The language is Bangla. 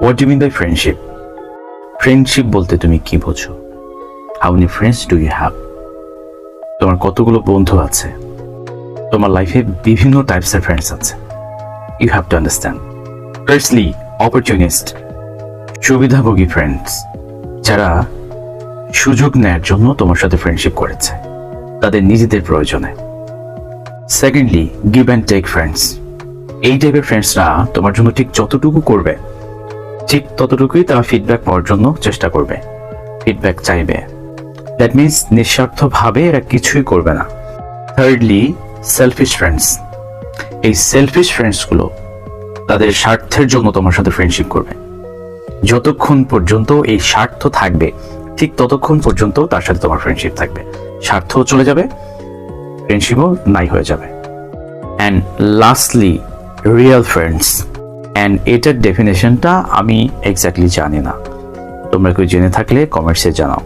What do mean by friendship? Friendship বলতে তুমি কি বোঝো? How many friends do you have? তোমার কতগুলো বন্ধু আছে? তোমার লাইফে বিভিন্ন টাইপসের ফ্রেন্ডস আছে। You have to understand. Firstly, opportunist, সুবিধাভোগী ফ্রেন্ডস, যারা সুযোগ নেয়ার জন্য তোমার সাথে ফ্রেন্ডশিপ করেছে তাদের নিজেদের প্রয়োজনে। Secondly, give and take friends. এই টাইপের ফ্রেন্ডসরা তোমার জন্য ঠিক যতটুকু করবে ঠিক ততটুকুই তারা ফিডব্যাক পাওয়ার জন্য চেষ্টা করবে, ফিডব্যাক চাইবে। দ্যাট মিনস নিঃস্বার্থভাবে এরা কিছুই করবে না। Thirdly, selfish friends. এই সেলফিশ ফ্রেন্ডসগুলো তাদের স্বার্থের জন্য তোমার সাথে ফ্রেন্ডশিপ করবে। যতক্ষণ পর্যন্ত এই স্বার্থ থাকবে ঠিক ততক্ষণ পর্যন্ত তার সাথে তোমার ফ্রেন্ডশিপ থাকবে। স্বার্থও চলে যাবে, ফ্রেন্ডশিপও নাই হয়ে যাবে। And lastly, real friends. And এটার ডেফিনেশনটা আমি এক্স্যাক্টলি জানি না, তোমরা কেউ জেনে থাকলে কমেন্টসে জানাও।